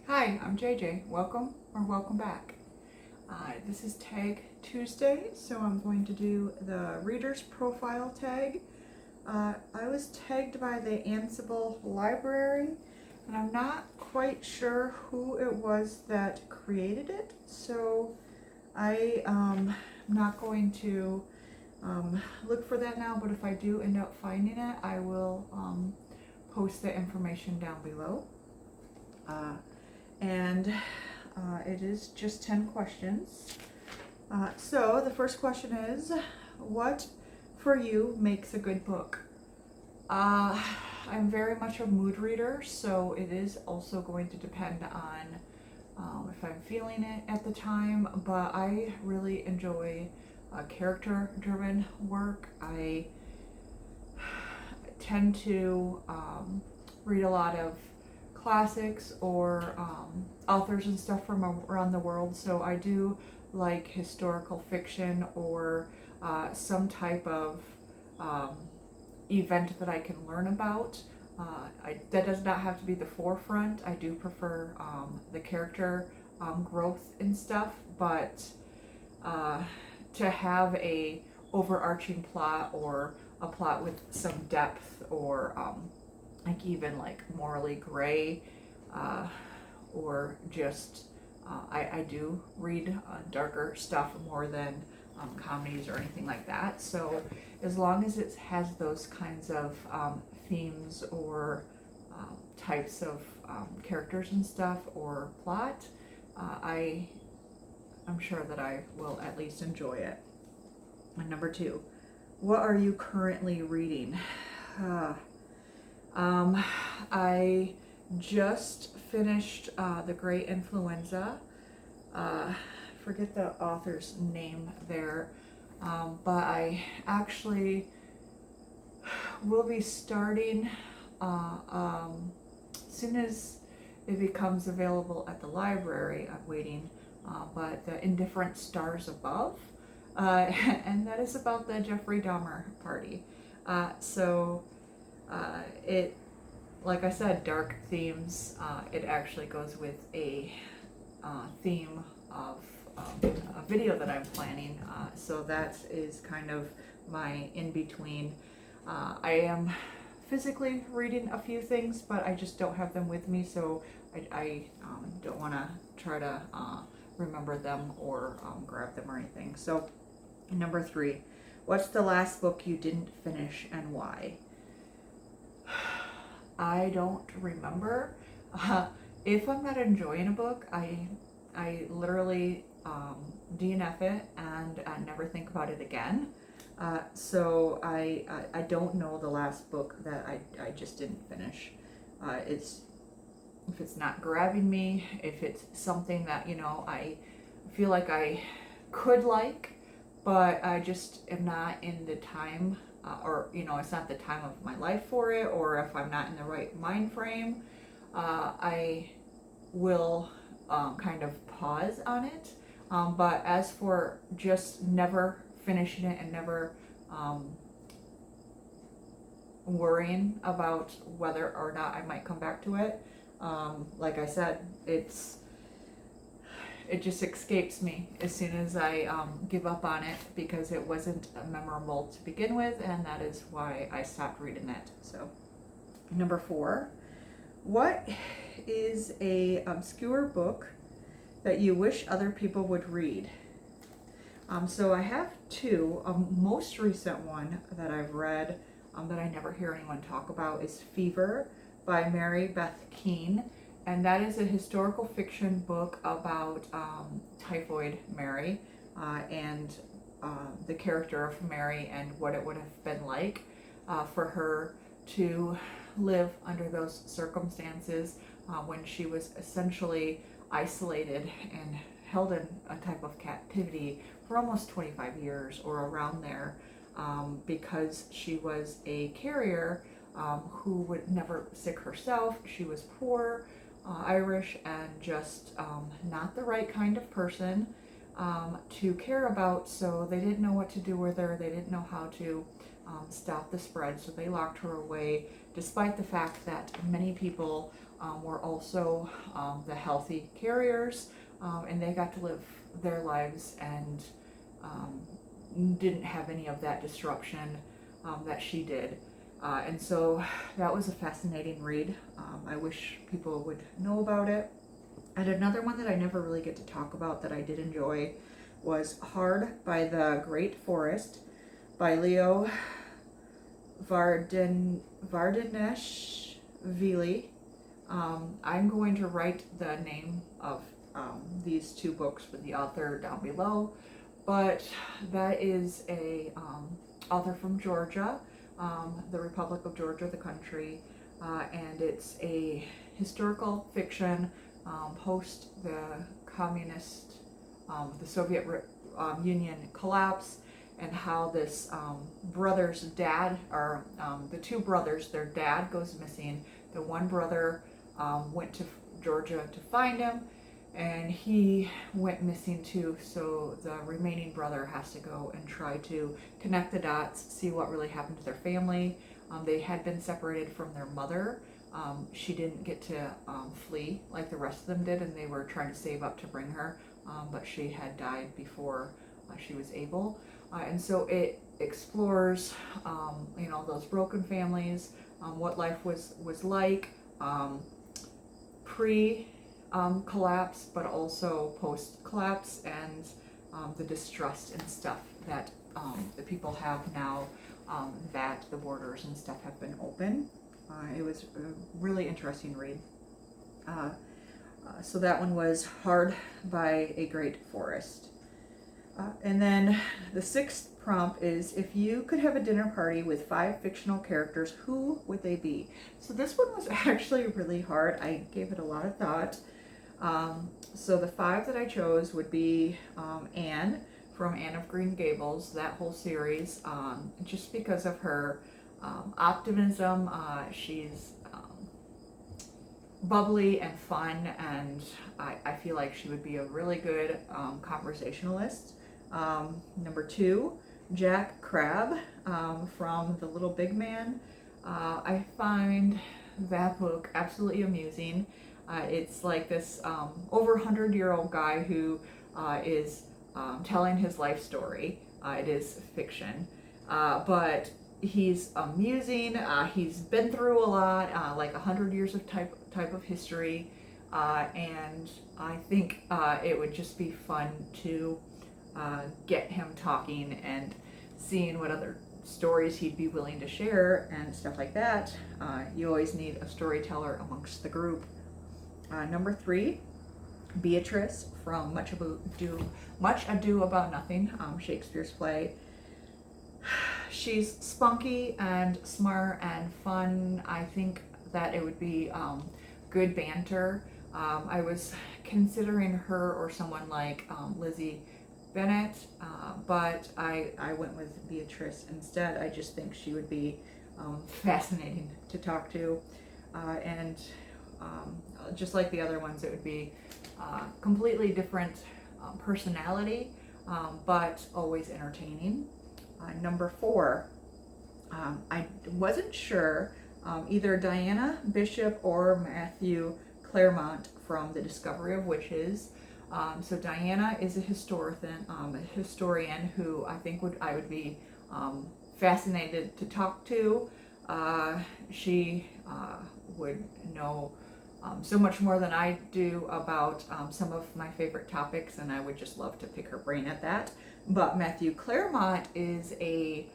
Hi, I'm JJ. Welcome back. This is Tag Tuesday, so I'm going to do the reader's profile tag. I was tagged by the Ansible library, and I'm not quite sure who it was that created it, so I'm not going to look for that now, but if I do end up finding it, I will post the information down below. And it is just 10 questions. So the first question is, what for you makes a good book? I'm very much a mood reader, so it is also going to depend on if I'm feeling it at the time, but I really enjoy character-driven work. I tend to read a lot of classics or authors and stuff from around the world, so I do like historical fiction or some type of event that I can learn about. That does not have to be the forefront. I do prefer the character growth and stuff, but to have a overarching plot or a plot with some depth or like even like morally gray or just I do read darker stuff more than comedies or anything like that. So as long as it has those kinds of themes or types of characters and stuff or plot, I'm sure that I will at least enjoy it. And number 2, what are you currently reading? I just finished The Great Influenza. Forget the author's name there, but I actually will be starting as soon as it becomes available at the library. I'm waiting, but The Indifferent Stars Above, and that is about the Jeffrey Dahmer party. It, like I said, dark themes. It actually goes with a theme of a video that I'm planning. So that is kind of my in-between. I am physically reading a few things, but I just don't have them with me, so I don't want to try to remember them or grab them or anything. So number 3, what's the last book you didn't finish and why? I don't remember. If I'm not enjoying a book, I literally DNF it and never think about it again. So I don't know the last book that I just didn't finish. If it's not grabbing me, if it's something that I feel like I could like, but I just am not in the time, or it's not the time of my life for it, or if I'm not in the right mind frame, I will kind of pause on it. But as for just never finishing it and never worrying about whether or not I might come back to it, like I said, it just escapes me as soon as I give up on it, because it wasn't memorable to begin with, and that is why I stopped reading it. So number 4, what is a obscure book that you wish other people would read? So I have 2. Most recent one that I've read that I never hear anyone talk about is Fever by Mary Beth Keane. And that is a historical fiction book about Typhoid Mary and the character of Mary and what it would have been like for her to live under those circumstances when she was essentially isolated and held in a type of captivity for almost 25 years or around there, because she was a carrier who would never sick herself. She was poor, Irish, and just not the right kind of person to care about, so they didn't know what to do with her. They didn't know how to stop the spread. So they locked her away, despite the fact that many people were also the healthy carriers, and they got to live their lives and didn't have any of that disruption that she did. And so that was a fascinating read. I wish people would know about it. And another one that I never really get to talk about that I did enjoy was Hard by the Great Forest by Leo Vardaneshvili. I'm going to write the name of these two books with the author down below, but that is a author from Georgia, the Republic of Georgia, the country, and it's a historical fiction post the communist, the Soviet Union collapse, and how this brother's dad, or the two brothers, their dad goes missing. The one brother went to Georgia to find him, and he went missing too, so the remaining brother has to go and try to connect the dots, see what really happened to their family. They had been separated from their mother. She didn't get to flee like the rest of them did, and they were trying to save up to bring her, but she had died before she was able. And so it explores, those broken families, what life was like pre-collapse, but also post-collapse, and the distrust and stuff that the people have now that the borders and stuff have been open. It was a really interesting read. So that one was Hard by a Great Forest. And then the sixth prompt is, if you could have a dinner party with 5 fictional characters, who would they be? So this one was actually really hard. I gave it a lot of thought. So the 5 that I chose would be Anne from Anne of Green Gables, that whole series, just because of her optimism. She's bubbly and fun, and I feel like she would be a really good conversationalist. Number 2, Jack Crabbe from The Little Big Man. I find that book absolutely amusing. It's like this over 100-year-old guy who is telling his life story. It is fiction, but he's amusing. He's been through a lot, like 100 years of type of history, and I think it would just be fun to get him talking and seeing what other stories he'd be willing to share and stuff like that. You always need a storyteller amongst the group. Number 3, Beatrice from Much Ado About Nothing, Shakespeare's play. She's spunky and smart and fun. I think that it would be good banter. I was considering her or someone like Lizzie Bennett, but I went with Beatrice instead. I just think she would be fascinating to talk to, and just like the other ones, it would be completely different personality, but always entertaining. Number 4, I wasn't sure, either Diana Bishop or Matthew Claremont from The Discovery of Witches. So Diana is a historian who I think I would be fascinated to talk to. She would know so much more than I do about some of my favorite topics, and I would just love to pick her brain at that. But Matthew Claremont is a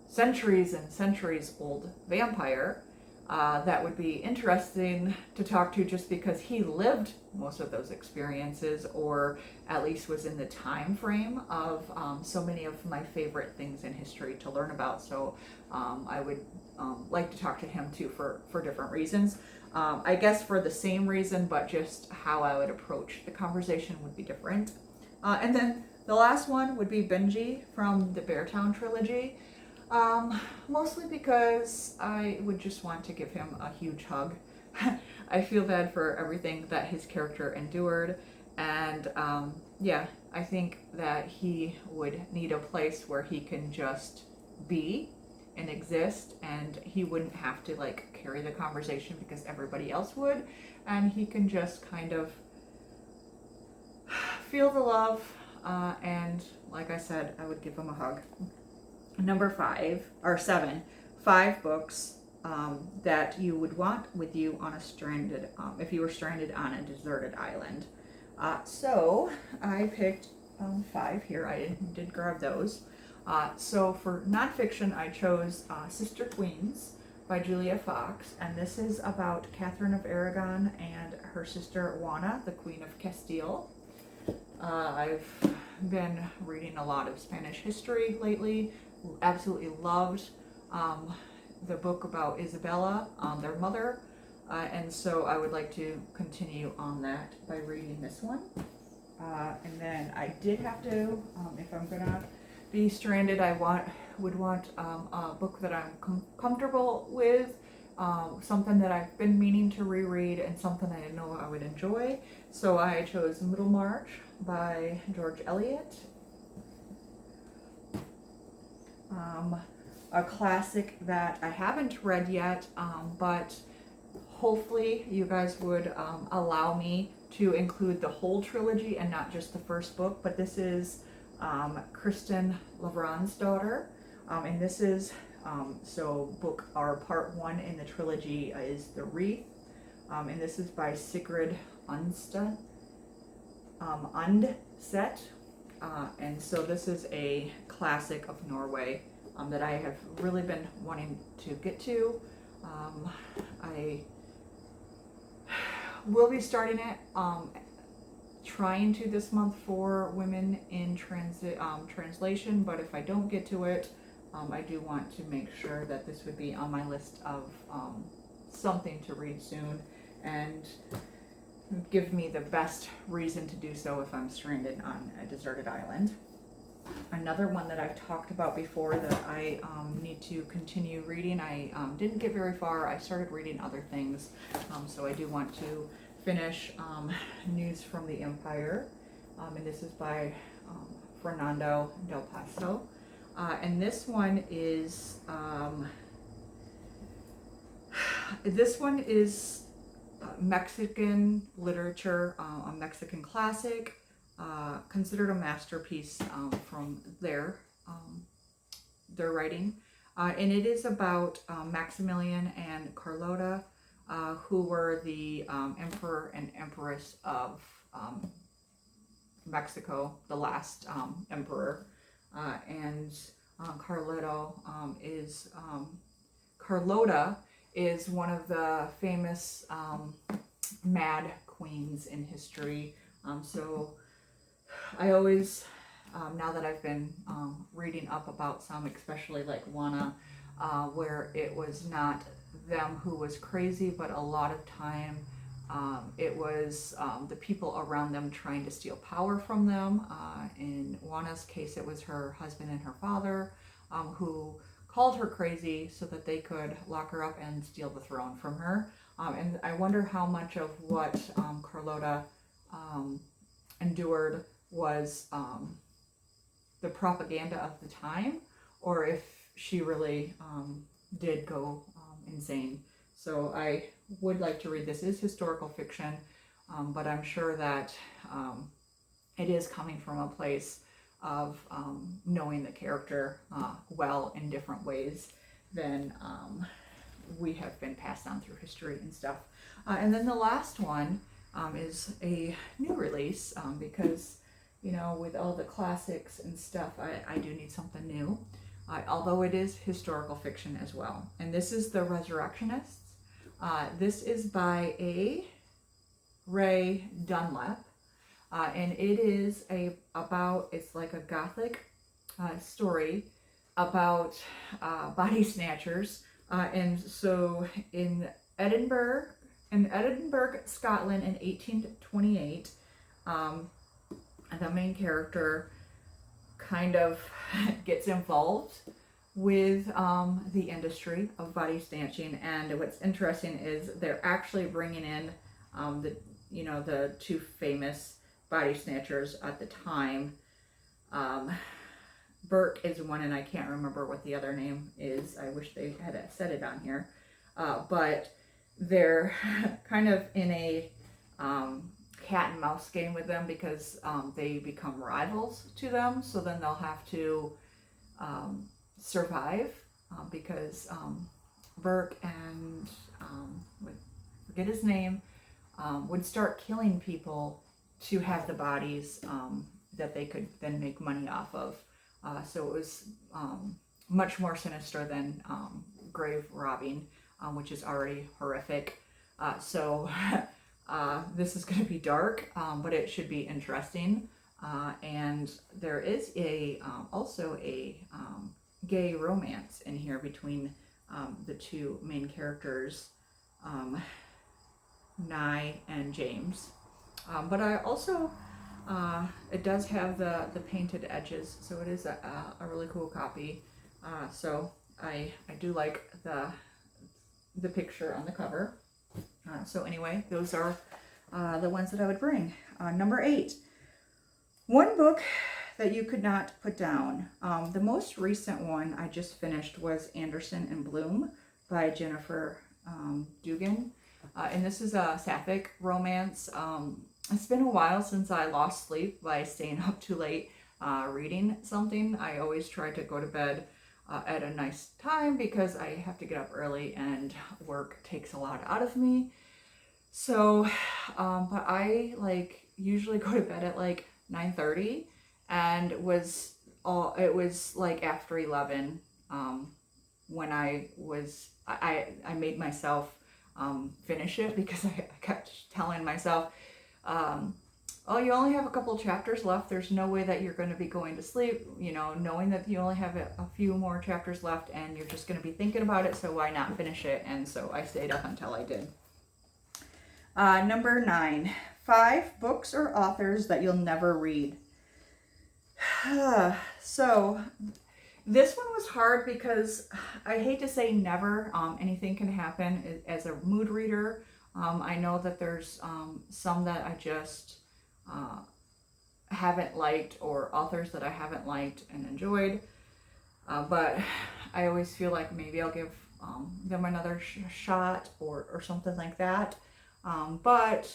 centuries and centuries old vampire that would be interesting to talk to, just because he lived most of those experiences, or at least was in the time frame of so many of my favorite things in history to learn about. So I would like to talk to him too for different reasons. I guess for the same reason, but just how I would approach the conversation would be different. And then the last one would be Benji from the Beartown trilogy. Mostly because I would just want to give him a huge hug. I feel bad for everything that his character endured, and yeah, I think that he would need a place where he can just be and exist, and he wouldn't have to like carry the conversation because everybody else would, and he can just kind of feel the love, and like I said, I would give him a hug. Number 7, 5 books that you would want with you on a stranded, if you were stranded on a deserted island. So I picked 5 here. I did grab those. So for nonfiction, I chose Sister Queens by Julia Fox, and this is about Catherine of Aragon and her sister Juana, the Queen of Castile. I've been reading a lot of Spanish history lately. Absolutely loved the book about Isabella, their mother, and so I would like to continue on that by reading this one. And then I did have to, if I'm gonna be stranded, I would want a book that I'm comfortable with, something that I've been meaning to reread, and something I know I would enjoy. So I chose Middlemarch by George Eliot. A classic that I haven't read yet, but hopefully you guys would allow me to include the whole trilogy and not just the first book. But this is Kristen Lavron's daughter, and this is part 1 in the trilogy is The Wreath, and this is by Sigrid Undset. And so this is a classic of Norway that I have really been wanting to get to. I will be starting it, trying to this month for Women in Translation, but if I don't get to it, I do want to make sure that this would be on my list of something to read soon, and give me the best reason to do so if I'm stranded on a deserted island. Another one that I've talked about before that I need to continue reading. I didn't get very far. I started reading other things, so I do want to finish News from the Empire, and this is by Fernando Del Paso. And this one is Mexican literature, a Mexican classic, considered a masterpiece from their writing, and it is about Maximilian and Carlota, who were the emperor and empress of Mexico, the last emperor, and Carlota is one of the famous mad queens in history. So I always, now that I've been reading up about some, especially like Juana, where it was not them who was crazy, but a lot of time it was the people around them trying to steal power from them. In Juana's case, it was her husband and her father who called her crazy so that they could lock her up and steal the throne from her. And I wonder how much of what Carlota endured was the propaganda of the time, or if she really did go insane. So I would like to read this. It is historical fiction, but I'm sure that it is coming from a place of knowing the character well in different ways than we have been passed on through history and stuff. And then the last one is a new release, because, you know, with all the classics and stuff, I do need something new, although it is historical fiction as well. And this is The Resurrectionists. This is by A. Ray Dunlap, and it is it's like a gothic story about body snatchers. And so in Edinburgh, Scotland in 1828, the main character kind of gets involved with the industry of body snatching. And what's interesting is they're actually bringing in the two famous body snatchers at the time. Burke is one, and I can't remember what the other name is. I wish they had said it on here. But they're kind of in a cat and mouse game with them because they become rivals to them. So then they'll have to survive because Burke and forget his name, would start killing people to have the bodies that they could then make money off of. So it was much more sinister than grave robbing, which is already horrific. So this is going to be dark, but it should be interesting. And there is also a gay romance in here between the two main characters, Nye and James. But I also, it does have the painted edges, so it is a really cool copy. So I do like the picture on the cover. So anyway, those are the ones that I would bring. Number 8, one book that you could not put down. The most recent one I just finished was Anderson and Bloom by Jennifer Dugan. And this is a sapphic romance. It's been a while since I lost sleep by staying up too late reading something. I always try to go to bed at a nice time because I have to get up early and work takes a lot out of me. So, but I usually go to bed at 9:30, and it was like after 11 when I made myself finish it because I kept telling myself, oh, you only have a couple chapters left. There's no way that you're going to be going to sleep, knowing that you only have a few more chapters left and you're just going to be thinking about it. So why not finish it? And so I stayed up until I did. Number 9, 5 books or authors that you'll never read. So this one was hard because I hate to say never. Anything can happen as a mood reader. I know that there's some that I just haven't liked, or authors that I haven't liked and enjoyed. But I always feel like maybe I'll give them another shot or something like that. But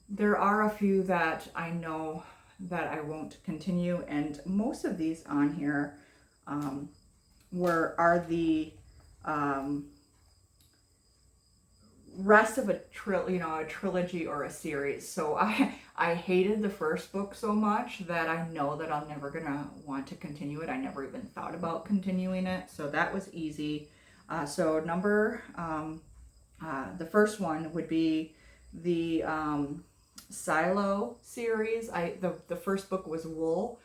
there are a few that I know that I won't continue, and most of these on here are the rest of a trilogy or a series. So I hated the first book so much that I know that I'm never gonna want to continue it. I never even thought about continuing it, so that was easy. So the first one would be the Silo series. The first book was Wool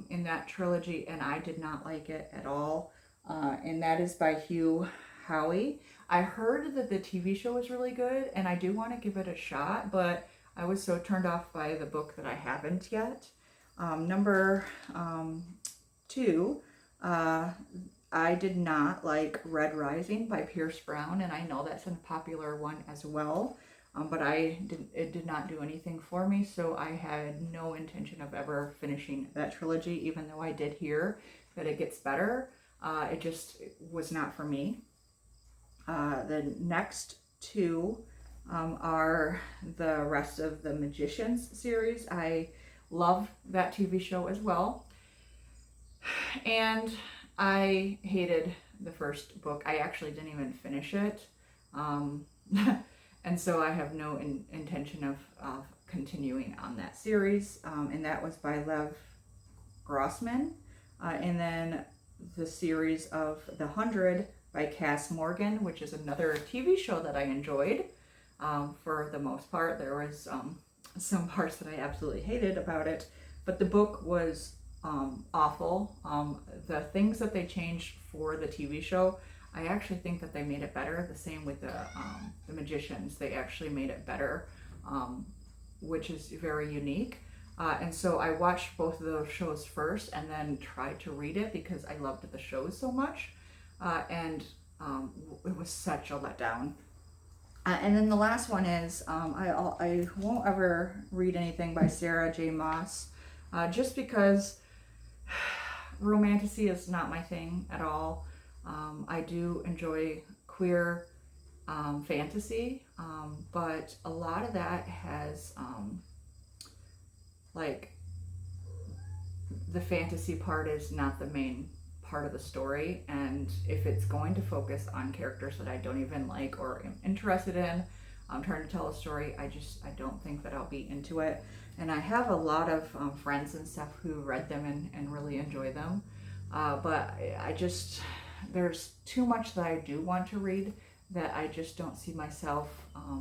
in that trilogy, and I did not like it at all. And that is by Hugh Howey. I heard that the TV show was really good, and I do want to give it a shot, but I was so turned off by the book that I haven't yet. Number 2, I did not like Red Rising by Pierce Brown, and I know that's a popular one as well. But it did not do anything for me, so I had no intention of ever finishing that trilogy, even though I did hear that it gets better. It just was not for me. The next 2 are the rest of the Magicians series. I love that TV show as well. And I hated the first book. I actually didn't even finish it. And so I have no intention of continuing on that series. And that was by Lev Grossman. And then the series of The 100 by Cass Morgan, which is another TV show that I enjoyed for the most part. There was some parts that I absolutely hated about it, but the book was awful. The things that they changed for the TV show, I actually think that they made it better. The same with the Magicians. They actually made it better, which is very unique. And so I watched both of those shows first and then tried to read it because I loved the shows so much. And it was such a letdown. And then the last one is, I won't ever read anything by Sarah J. Maas, just because romantasy is not my thing at all. I do enjoy queer fantasy, but a lot of that has, like, the fantasy part is not the main part of the story, and if it's going to focus on characters that I don't even like or am interested in, I'm trying to tell a story, I don't think that I'll be into it. And I have a lot of friends and stuff who read them and really enjoy them, but I just, there's too much that I do want to read that I just don't see myself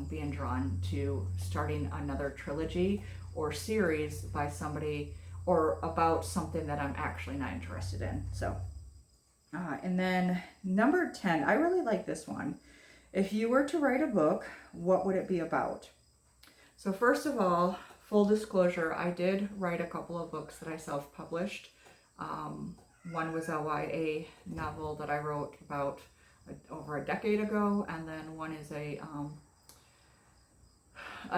being drawn to starting another trilogy or series by somebody or about something that I'm actually not interested in. So, and then number 10, I really like this one. If you were to write a book, what would it be about? So first of all, full disclosure, I did write a couple of books that I self-published. One was a YA novel that I wrote about over a decade ago, and then one is a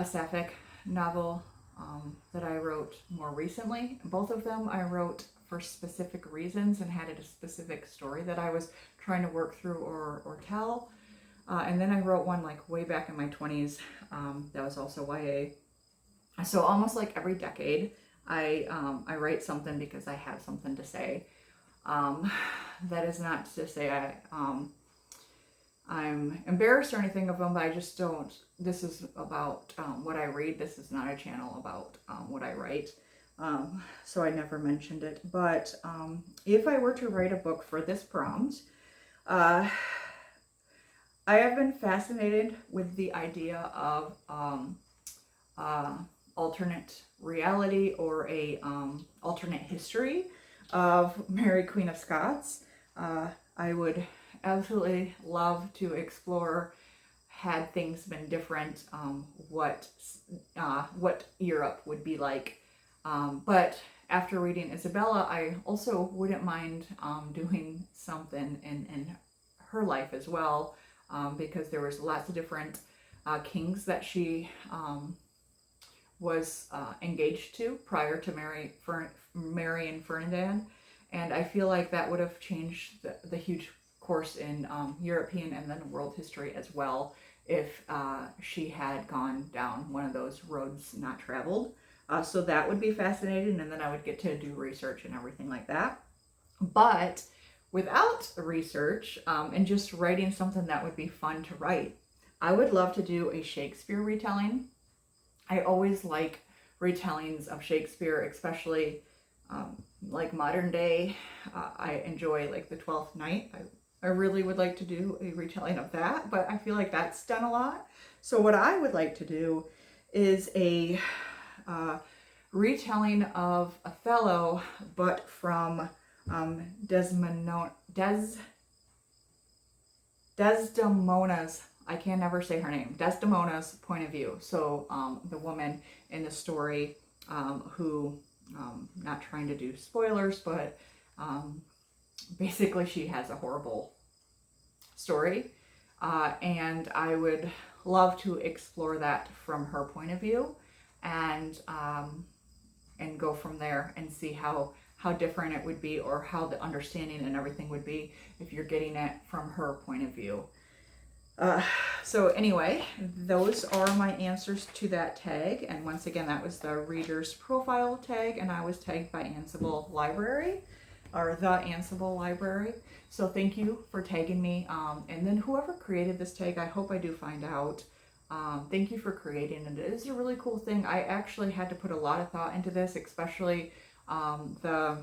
sapphic novel that I wrote more recently. Both of them I wrote for specific reasons and had a specific story that I was trying to work through or tell. And then I wrote one like way back in my 20s that was also YA. So almost like every decade, I write something because I have something to say. That is not to say I'm embarrassed or anything of them, but I just don't. This is about what I read. This is not a channel about what I write. So I never mentioned it. But if I were to write a book for this prompt, I have been fascinated with the idea of alternate reality or a alternate history of Mary Queen of Scots. I would absolutely love to explore, had things been different, what Europe would be like. But after reading Isabella, I also wouldn't mind doing something in her life as well, because there was lots of different kings that she was engaged to prior to marrying Ferdinand, and I feel like that would have changed the huge course in European and then world history as well if she had gone down one of those roads not traveled. So that would be fascinating, and then I would get to do research and everything like that. But without research and just writing something that would be fun to write, I would love to do a Shakespeare retelling. I always like retellings of Shakespeare, especially like modern day. I enjoy like the 12th Night. I really would like to do a retelling of that, but I feel like that's done a lot. So what I would like to do is a retelling of Othello, but from Desdemona's, I can never say her name, Desdemona's point of view. So the woman in the story who, not trying to do spoilers, but basically she has a horrible story, and I would love to explore that from her point of view, and go from there and see how different it would be, or how the understanding and everything would be if you're getting it from her point of view. So anyway, those are my answers to that tag. And once again, that was the reader's profile tag, and I was tagged by Ansible Library, or the Ansible Library. So thank you for tagging me. And then whoever created this tag, I hope I do find out. Thank you for creating it. It is a really cool thing. I actually had to put a lot of thought into this, especially the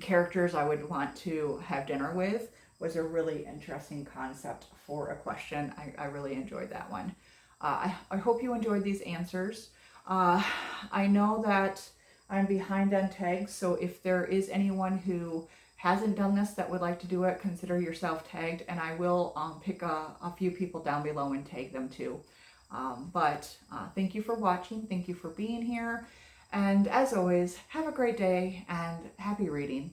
characters I would want to have dinner with was a really interesting concept for a question. I really enjoyed that one. I hope you enjoyed these answers. I know that I'm behind on tags, so if there is anyone who hasn't done this that would like to do it, consider yourself tagged, and I will pick a few people down below and tag them too. But thank you for watching. Thank you for being here. And as always, have a great day and happy reading.